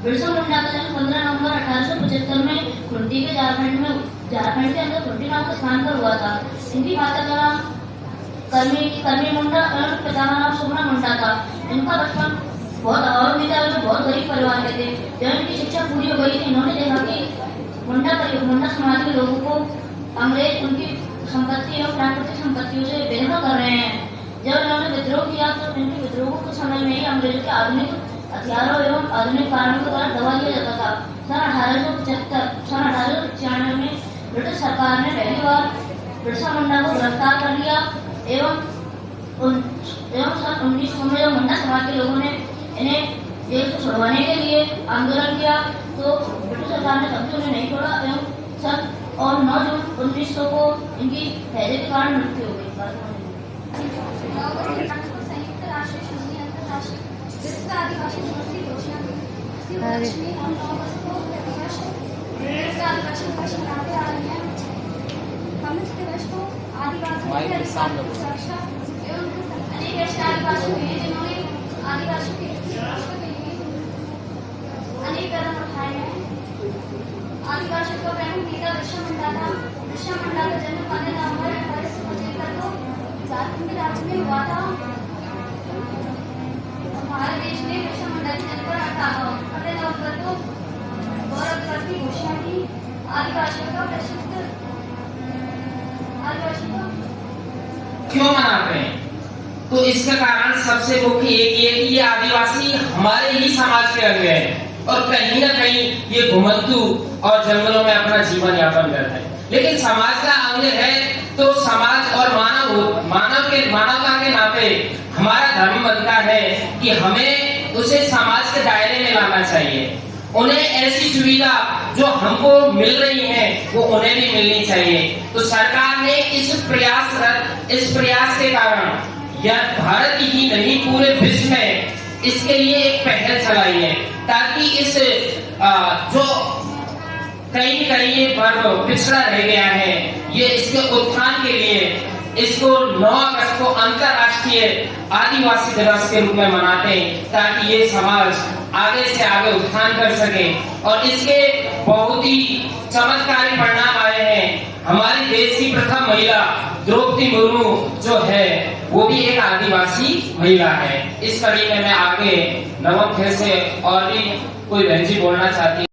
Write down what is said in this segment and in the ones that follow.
बिरसा मुंडा का जन्म 15 नवंबर 1875 में खुंटी के झारखंड के अंदर खुंटी नाम के स्थान पर हुआ था। इनकी माता का नाम कर्मी मुंडा और पिता का नाम सुमना मुंडा था। इनका बचपन बहुत गरीब परिवार के थे। जब इनकी शिक्षा पूरी हो गई थी, इन्होंने देखा कि मुंडा समाज के लोगों को अंग्रेज उनकी संपत्ति एवं प्राकृतिक संपत्तियों से बेदखल कर रहे हैं। जब इन्होंने विद्रोह किया तो इनके विद्रोह के समय में ही अंग्रेजों के आधुनिक हथियारों एवं आधुनिक कानूनों के द्वारा दबा दिया जाता था। सन 1895 में ब्रिटिश सरकार ने पहली बार बिरसा मुंडा को गिरफ्तार कर लिया एवं सन 1900 में जब मुंडा समाज के लोगों ने इन्हें जेल से छुड़वाने के लिए आंदोलन किया तो ब्रिटिश सरकार ने तब भी उन्हें नहीं छोड़ा एवं सन 9 जून 1900 को इनकी हैजे के कारण मृत्यु हो गई। संयुक्त राष्ट्र संघ अंतरराष्ट्रीय विश्व आदिवासी दिवस की घोषणा की। इसी उपलक्ष्य में हम 9 अगस्त को प्रतिवर्ष विश्व आदिवासी दिवस मनाते आ रहे हैं। हम इस दिवस को आदिवासियों के अधिकार की सुरक्षा एवं अनेक ऐसे आदिवासी हुए हैं जिन्होंने आदिवासियों की सुरक्षा के लिए अनेक कदम उठाए हैं। आदिवासियों का प्रमुख नेता बिरसा मुंडा था। बिरसा मुंडा का जन्म 15 नवंबर 1875 को झारखंड राज्य में हुआ था। भारत देश ने बिरसा मुंडा के जन्म पर 15 नवंबर को गौरव दिवस की घोषणा की। आदिवासियों का क्यों मनाते हैं? तो इसका कारण सबसे मुख्य एक ये कि ये आदिवासी हमारे ही समाज के अंग हैं और कहीं ना कहीं ये घुमंतू और जंगलों में अपना जीवन यापन करते हैं। लेकिन समाज का अंग है तो समाज और मानवता के नाते हमारा धर्म बनता है कि हमें उसे समाज के दायरे में लाना चाहिए। उन्हें ऐसी सुविधा जो हमको मिल रही है वो उन्हें भी मिलनी चाहिए। तो सरकार ने इस प्रयास के कारण या भारत ही नहीं पूरे विश्व में इसके लिए एक पहल चलाई है ताकि इस जो कहीं ये वर्ग पिछड़ा रह गया है ये इसके उत्थान के लिए इसको 9 अगस्त को अंतरराष्ट्रीय आदिवासी दिवस के रूप में मनाते हैं ताकि ये समाज आगे से आगे उत्थान कर सके। और इसके बहुत ही चमत्कारी परिणाम आए हैं। हमारे देश की प्रथम महिला द्रौपदी मुर्मू जो है वो भी एक आदिवासी महिला है। इस कड़ी में मैं आगे नवम खे से और भी कोई बहन जी बोलना चाहती है।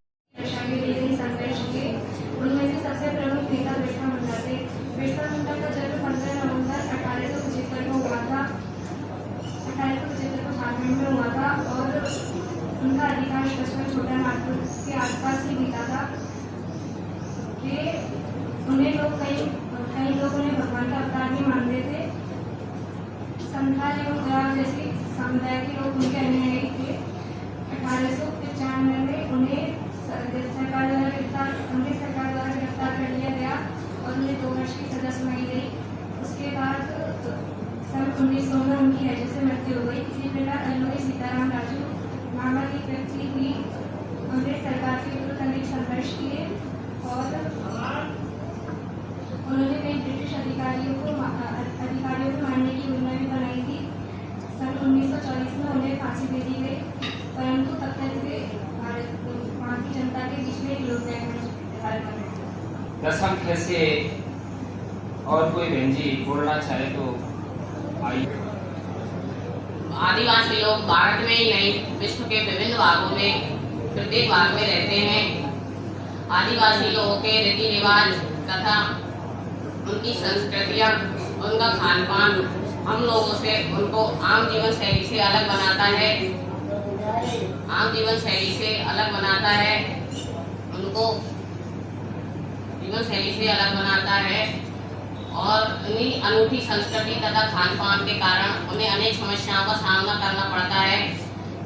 उनका अधिकांश बचपन छोटा नागपुर के आसपास ही बीता था। उन्हें लोग कई लोग उन्हें भगवान का अवतार भी मानते थे। संथाल एवं गौरव जैसे समुदाय के लोग उनके अनुयायी थे। 1895 में उन्हें सरकार द्वारा गिरफ्तार कर लिया गया और उन्हें 2 वर्ष की सजा सुनाई गई। उसके बाद सन 1900 में उनकी हैजे से मृत्यु हो गई। इसी प्रकार अल्लूरी सीताराम राजू नामक एक व्यक्ति भी अंग्रेज सरकार के विरुद्ध अनेक संघर्ष किए और उन्होंने कई ब्रिटिश अधिकारियों को मारने की योजना भी बनाई थी। सन 1940 में उन्हें फांसी दे दी गई, परंतु तब तक वे वहाँ की जनता के बीच में लोग दसम कैसे और कोई बहन जी बोलना चाहे तो आइए। आदिवासी लोग भारत में ही नहीं विश्व के विभिन्न भागों में प्रत्येक भाग में रहते हैं। आदिवासी लोगों के रीति रिवाज तथा उनकी संस्कृतियाँ उनका खान पान हम लोगों से उनको आम जीवन शैली से अलग बनाता है। उनको जीवन शैली से अलग बनाता है और इन्हीं अनूठी संस्कृति तथा खान पान के कारण उन्हें अनेक समस्याओं का सामना करना पड़ता है।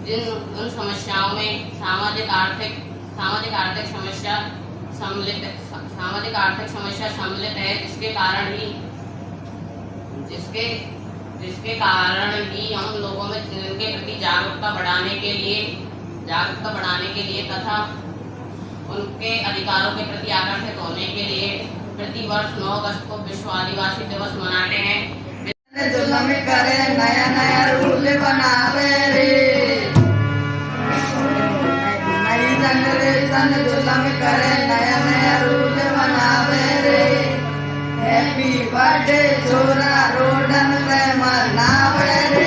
उन समस्याओं में सामाजिक आर्थिक समस्या सम्मिलित है, जिसके कारण ही हम लोगों में इनके प्रति जागरूकता बढ़ाने के लिए तथा उनके अधिकारों के प्रति आकर्षित होने के लिए प्रति वर्ष 9 अगस्त को विश्व आदिवासी दिवस मनाते हैं। नया रूल बनावे रे सन जुलम करे नया नया रूल बनावे रे। हैप्पी बर्थडे छोरा रोडन पे मनावे रे।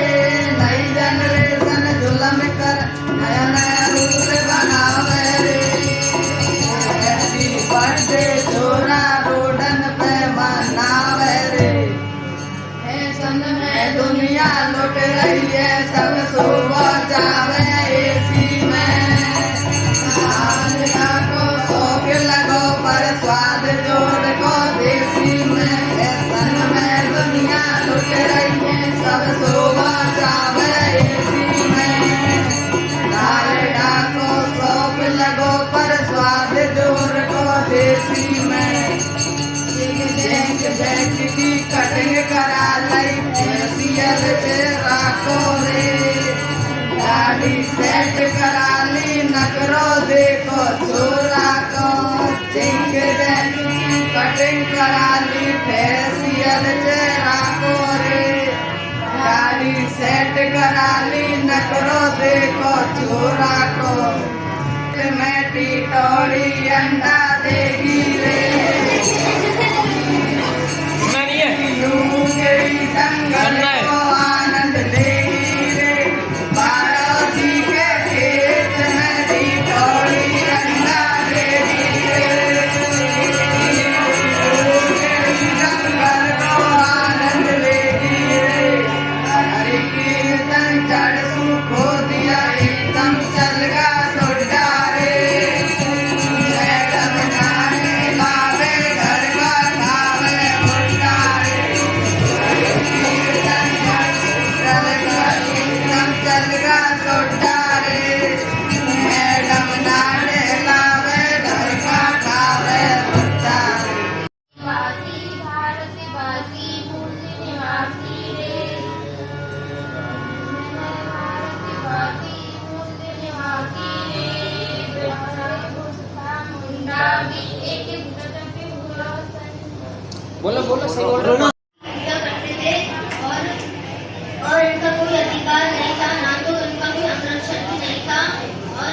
नई जनरेशन जुलम कर नया नया रूल बनावे रे। हैप्पी बर्थडे छोरा रोडन पे मनावे रे। फैशन में दुनिया लुट रही है सब सुबह जावे एसी में। को शौक लगो पर स्वाद जोड़ को देसी में। फैशन में दुनिया लुट रही है सब सुबह जावे एसी में। डालडा को शौक लगो पर स्वाद जोड़ को देसी में। जैक जैक की कटिंग करा लई फेसियल से राखो रे। दाढ़ी सेट करा ली नकरो देखो छोरा को। जैक जैक की कटिंग करा ली फेसियल से राखो रे। दाढ़ी सेट करा ली नकरो देखो छोरा को। मैं टिटोरी अंडा देगी रे। जंगल को आनंद लेगी रे। बारोती के खेत में टिटोरी अंडा देगी रे। जंगल को आनंद लेगी रे। हरि कीर्तन चढ़ सुखो दिया एकदम चल गा सोडा रे। मैडम नाने लावे घर का खावे मुंडा रे। चलगा सोडा रे। मैडम नाने लावे घर का खावे मुंडा रे। निवासी भारत वासी मूल निवासी रे। भारत वासी मूल निवासी रे। मुंडा भी एक गुरु पे हुआ सन। बोलो बोलो सही बोल रहे हो। किया करते थे और इनका कोई अधिकार नहीं था, ना तो इनका कोई संरक्षण भी नहीं था। और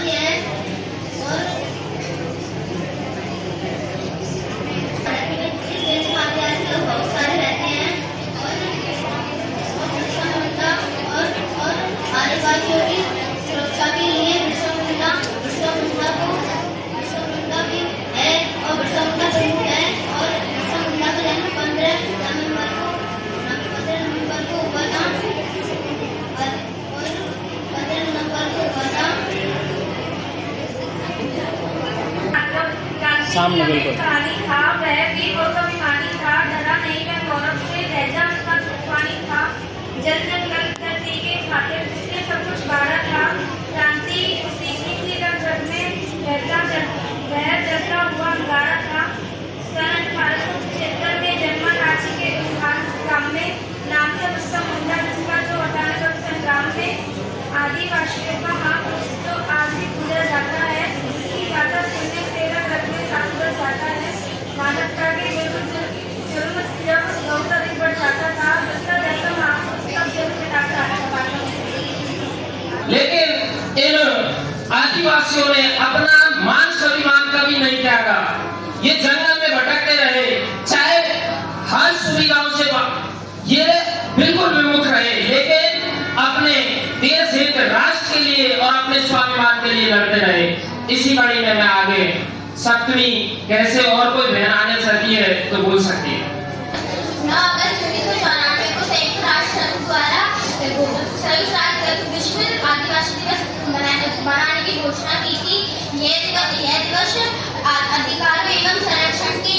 इस देश में आदिवासी लोग बहुत सारे रहते हैं और बिरसा मुंडा और आदिवासियों की सुरक्षा के लिए बिरसा मुंडा भी है और बिरसा मुंडा प्रमुख है। और बिरसा मुंडा का जन्म 15 नवंबर को हुआ था। सामने बिल्कुल। कहानी था वह वीर और अभिमानी था। डरा नहीं वह गौरव से लहजा उसका तूफानी था। जल जल कर धरती के खातिर उसने सब कुछ बारा था। क्रांति सीखी थी रग रग में वह जलता हुआ अंगारा था। सन 1875 में जन्मा रांची के गांव में। नाम था बिरसा मुंडा जिसका जो 98 संग्राम में आदिवासियों का महापुरुष तो आज भी पूजा जाता है। उसकी गाथा सुनने से रग रग में सांस बढ़ जाता है। मानवता के जुर्म जब बहुत अधिक बढ़ जाता था। बिरसा जैसा महापुरुष तब जुर्म मिटाता था। लेकिन इन आदिवासियों ने अपना मान स्वाभिमान कभी नहीं त्यागा। ये जंगल में भटकते रहे, चाहे हर सुविधाओं से ये बिल्कुल विमुख रहे, लेकिन अपने देश हित राष्ट्र के लिए और अपने स्वाभिमान के लिए लड़ते रहे। इसी कड़ी में मैं आगे सप्तमी कैसे और कोई बहन आने चाहती है तो बोल सकती है। 9 अगस्त 1994 को संयुक्त राष्ट्र संघ द्वारा संयुक्त राष्ट्र विश्व आदिवासी दिवस मनाने की घोषणा की थी। यह दिवस अधिकारों एवं संरक्षण के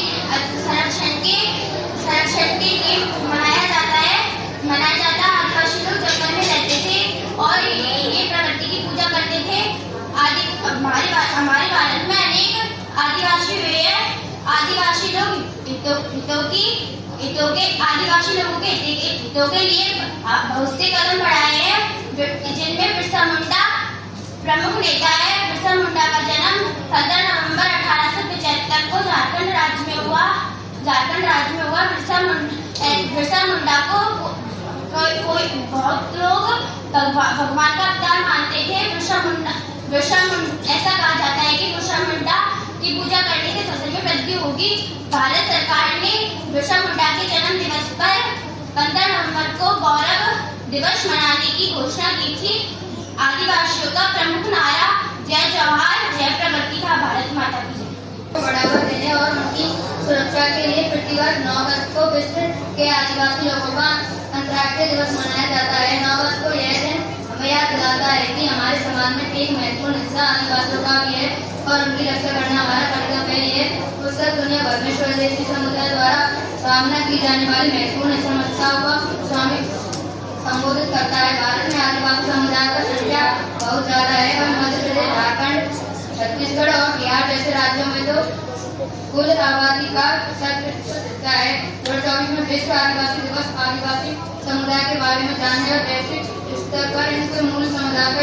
लिए मनाया जाता। आदिवासी लोग जंगल में रहते थे और ये प्रकृति की पूजा करते थे। हमारे भारत में अनेक आदिवासी हुए हैं। आदिवासी लोग आदिवासी लोगों के हितों के लिए बहुत से कदम बढ़ाए हैं, जिनमें बिरसा मुंडा प्रमुख नेता है। बिरसा मुंडा का जन्म 15 नवंबर 1875 को झारखंड राज्य में हुआ। बिरसा मुंडा को बहुत लोग भगवान का अवतार मानते थे। ऐसा कहा जाता है कि बिरसा मुंडा बिरसा मुंडा के जन्म दिवस पर 15 नवंबर को गौरव दिवस मनाने की घोषणा की थी। आदिवासियों का प्रमुख नारा जय जवाहर जय प्रगति था। भारत माता की जय। बढ़ावा देने और उनकी सुरक्षा के लिए प्रतिवर्ष 9 अगस्त को विश्व के आदिवासी लोगों का अंतर्राष्ट्रीय दिवस मनाया जाता है। 9 अगस्त को यह दिन हमें याद दिलाता है कि हमारे समाज में एक महत्वपूर्ण हिस्सा आदिवासियों का भी है और उनकी रक्षा करना हमारा कर्तव्य है। ये पुस्तक दुनिया भर में स्वदेशी समुदाय द्वारा सामना की जाने वाली महत्वपूर्ण समस्याओं को संबोधित करता है। भारत में आदिवासी समुदाय की संख्या बहुत ज्यादा है और मध्य प्रदेश, झारखंड, छत्तीसगढ़ और बिहार जैसे राज्यों में तो कुल आबादी का 60% हिस्सा है। 2024 में विश्व आदिवासी दिवस आदिवासी समुदाय के बारे में जानने और वैश्विक स्तर पर इनके मूल समुदाय को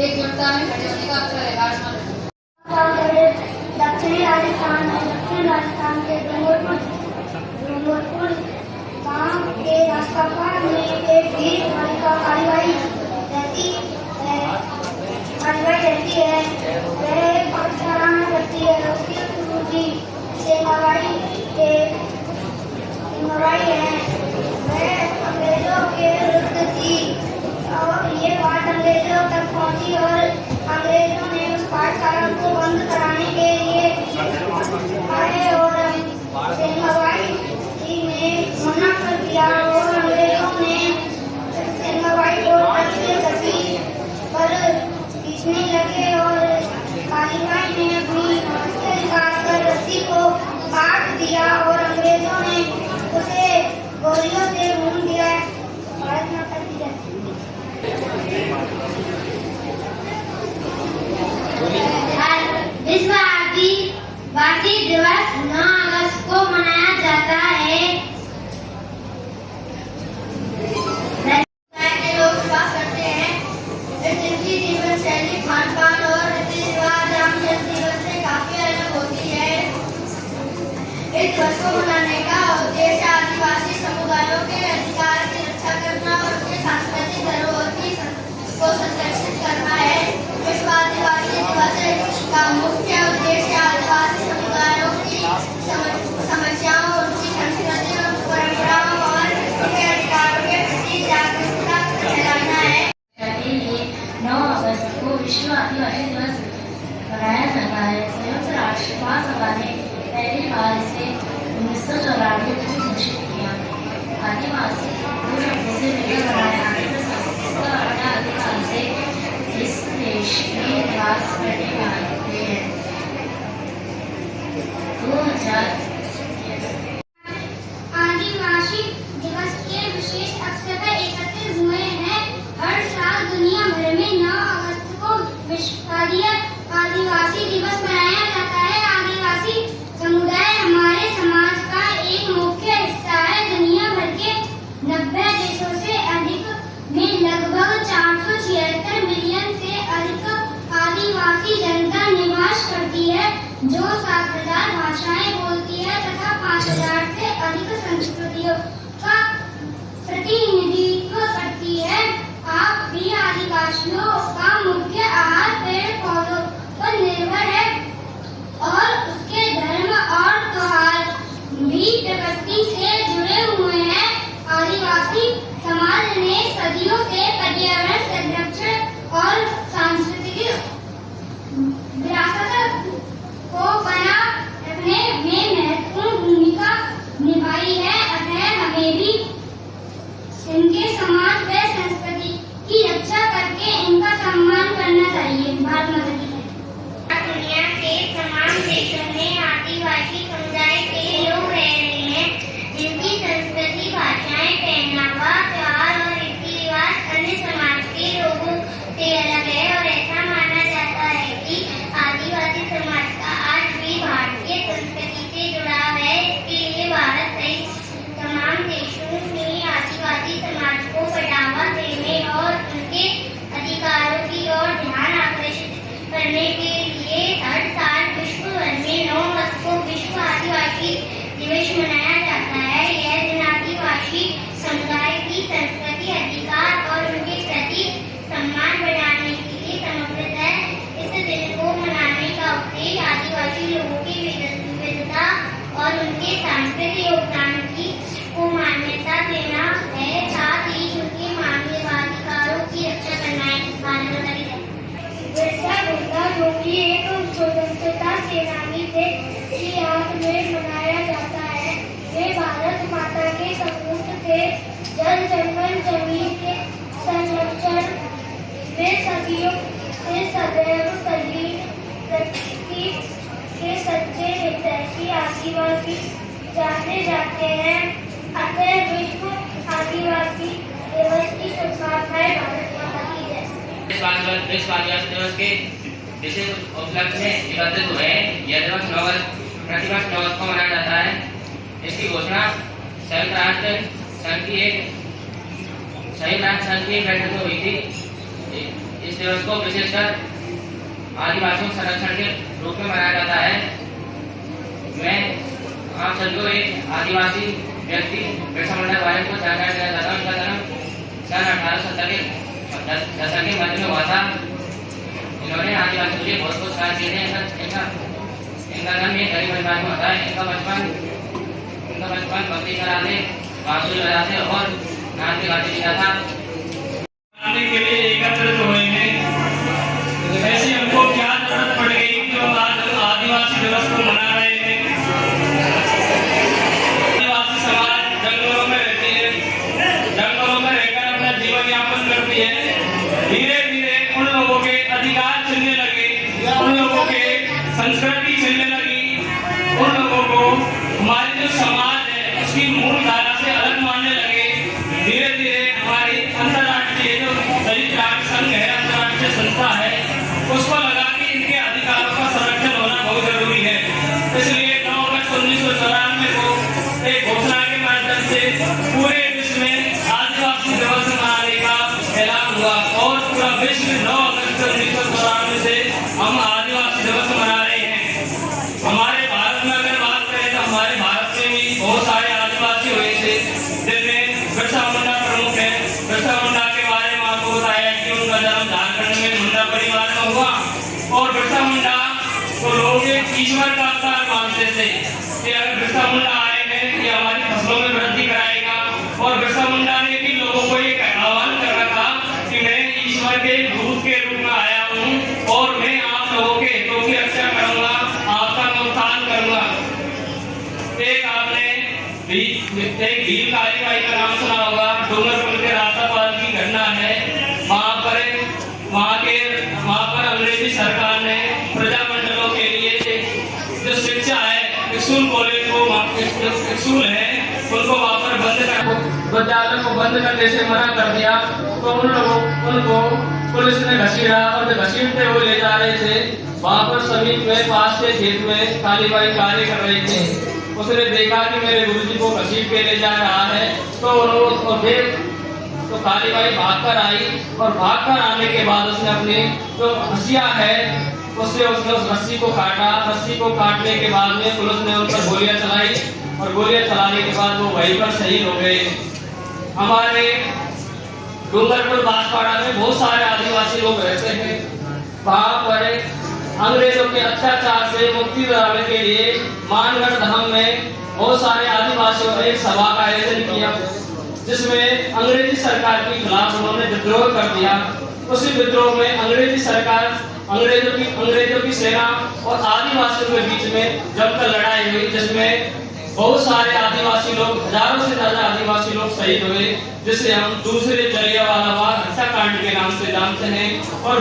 एकजुटता में खड़े होने का अवसर है। दक्षिणी राजस्थान के डूंगरपुर गांव के रास्ता पार में एक वीर बालिका कालीबाई रहती है। वह पाठशाला में पढ़ती है। उसकी गुरुजी सेनाबाई है। वह अंग्रेजों के विरुद्ध थी और ये बात अंग्रेजों तक पहुंची और अंग्रेजों ने उस पाठशाला को बंद कराने के लिए आए और सेनाबाई जी ने मना कर दिया और अंग्रेजों ने सेनाबाई को रस्सी पर खींचने लगे और कालीबाई ने अपनी हौसले निकालकर रस्सी को काट दिया और अंग्रेजों ने उसे गोलियों से भून दिया। भारत माता की जय। विश्व आदिवासी दिवस 9 अगस्त को मनाया जाता है। लोग विश्वास करते हैं इनकी जीवन शैली, खान पान और रीति रिवाज आम जनजीवन से काफी अलग होती है। इस दिवस को मनाने का उद्देश्य आदिवासी समुदायों के अधिकार की रक्षा करना और उनके सांस्कृतिक धरोहर को संरक्षित करना है। विश्व आदिवासी दिवस का मुख्य उद्देश्य आदिवासी समुदायों की समस्याओं, उनकी संस्कृति और परंपराओं और उनके अधिकारों के प्रति जागरूकता फैलाना है। 9 अगस्त को विश्व आदिवासी दिवस मनाया जाता है। संयुक्त राष्ट्र महासभा ने पहली बार इसे 1994 में घोषित किया। आदिवासी दो शब्दों से मिलकर बनाया इसका अपना अधिकार से इस देश में निवास करने वाले हैं। 2000 आदिवासी दिवस के विशेष अवसर पर एकत्रित हुए हैं। हर साल दुनिया भर में 9 अगस्त को विश्व आदिवासी दिवस मनाया जाता है। आदिवासी समुदाय हमारे समाज का एक मुख्य हिस्सा है। दुनिया भर के 90 देशों से अधिक में लगभग 476 मिलियन से अधिक आदिवासी जनता निवास करती है, जो 7000 भाषाएं बोलती है तथा 5000 से अधिक संस्कृतियों का प्रतिनिधित्व करती है। आप भी आदिवासियों का मुख्य आहार पेड़ पौधों पर निर्भर है और उसके धर्म और त्योहार भी प्रकृति से जुड़े हुए हैं। आदिवासी समाज ने सदियों से पर्यावरण संरक्षण और सांस्कृतिक विरासत को बना रखने में महत्वपूर्ण भूमिका निभाई है। अतः हमें भी इनके समाज व संस्कृति की रक्षा करके इनका सम्मान करना चाहिए। भारत माता की जय। दुनिया के तमाम देशों में आदिवासी समुदाय के लोग रह रहे हैं, जिनकी संस्कृति, भाषाएं, पहनावा, त्योहार और रीति रिवाज अन्य समाज के लोगों से अलग है और ऐसा माना जाता है कि आदिवासी समाज का आज भी भारतीय संस्कृति से जुड़ाव है। इसके लिए भारत सहित तमाम देशों में आदिवासी समाज को बढ़ावा देने और उनके अधिकारों की ओर ध्यान आकर्षित करने के लिए हर साल विश्व भर में 9 अगस्त को विश्व आदिवासी दिवस मनाया जाता है। यह दिन आदिवासी समुदाय की संस्कृति, अधिकार और उनके प्रति सम्मान बढ़ाने के लिए समर्पित है। इस दिन को मनाने का उद्देश्य आदिवासी लोगों की विविधता और उनके सांस्कृतिक योगदान सदैव के सच्चे हितैषी आदिवासी जाने जाते हैं। अतः विश्व आदिवासी दिवस की शुभकामनाएं। भारत माता की जय। विश्व आदिवासी दिवस के विशेष उपलक्ष्य में एकत्रित हुए यह दिवस प्रतिवर्ष 9 अगस्त को मनाया जाता है। इसकी घोषणा संयुक्त राष्ट्र संघ की एक बैठक में हुई थी। इस दिवस को विशेषकर आदिवासियों संरक्षण के रूप में मनाया जाता है। मैं आप सभी को एक आदिवासी व्यक्ति बिरसा मुंडा के बारे में कुछ जानकारी देना चाहता हूँ। इनका जन्म सन 1870 के दशक के मध्य में हुआ था। इन्होंने आदिवासियों के लिए बहुत कुछ कार्य किए थे। इनका जन्म एक गरीब परिवार में होता है। इनका बचपन भक्ति कराते, बांसुरी बजाते और नाचते गाते लिखा था। के लिए एकत्रित हुए हैं। ऐसे हमको क्या जरूरत पड़ गई कि हम आज आदिवासी दिवस को मना रहे हैं। आदिवासी समाज जंगलों में रहती है, जंगलों में रहकर अपना जीवन यापन करती है। धीरे धीरे उन लोगों के अधिकार छिनने लगे, उन लोगों के संस्कृति छिनने लगी, उन लोगों को हमारी जो समाज है उसकी मूल धारा से अलग मानने लगे। धीरे धीरे हमारी अंतर्राष्ट्रीय जो संयुक्त राष्ट्र संघ है, अंतर्राष्ट्रीय संस्था है, उसको लगा कि इनके अधिकारों का संरक्षण होना बहुत जरूरी है। इसलिए 9 अगस्त 1994 को एक घोषणा के माध्यम से पूरे विश्व में आदिवासी दिवस मनाने का ऐलान हुआ और पूरा विश्व 9 अगस्त 1994 से हम आदिवासी दिवस मना रहे हैं। हमारे भारत में अगर बात करें तो हमारे भारत में भी बहुत सारे आदिवासी हुए थे, जिनमें बिरसा मुंडा प्रमुख है। बिरसा मुंडा के बारे में आपको बताया कि उनका जन्म झारखंड में मुंडा परिवार में हुआ और बिरसा मुंडा को लोग एक ईश्वर का अवतार मानते थे कि अगर बिरसा मुंडा आए हैं ये हमारी फसलों में वृद्धि कराएगा। और बिरसा मुंडा ने भी लोगों को ये आह्वान कर रखा कि मैं ईश्वर के दूत के रूप में आया हूँ और मैं आप लोगों के हितों की रक्षा करूंगा, आपका उत्थान करूंगा। एक आपने एक भील कालीबाई का नाम सुना होगा। डूंगरपुर के रास्तापाल की घटना है। वहाँ पर अंग्रेजी सरकार ने प्रजामंडलों के लिए जो शिक्षा है, स्कूल कॉलेज को स्कूल है उनको वहाँ पर बंद कर, विद्यालय को बंद करने से मना कर दिया। तो उनको पुलिस ने घसीटा और घसीटते हुए ले जा रहे थे। वहाँ पर समीप में पास के खेत में कालीबाई कार्य कर रही थी। उसने देखा कि मेरे गुरुजी को घसीट के ले जा रहा है, तो कालीबाई भागकर आई और भागकर आने के बाद उसने अपनी जो हंसिया है उससे उसने उस रस्सी को काटा। रस्सी को काटने के बाद में पुलिस ने उन पर गोलियां चलाई और गोलियां चलाने के बाद वो वहीं पर शहीद हो गए। हमारे डूंगरपुर बांसवाड़ा में बहुत सारे आदिवासी लोग रहते हैं। वहाँ पर अंग्रेजों के अत्याचार से मुक्ति दिलाने के लिए मानगढ़ धाम में बहुत सारे आदिवासियों ने एक सभा का आयोजन किया, जिसमें अंग्रेजी सरकार के खिलाफ उन्होंने विद्रोह कर दिया। उसी विद्रोह में अंग्रेजों की सेना और आदिवासियों के बीच में जमकर लड़ाई हुई, जिसमें बहुत सारे आदिवासी लोग, हजारों से ज्यादा आदिवासी लोग शहीद हुए, जिसे हम दूसरे जलियांवाला बाग हत्याकांड के नाम से जानते हैं। और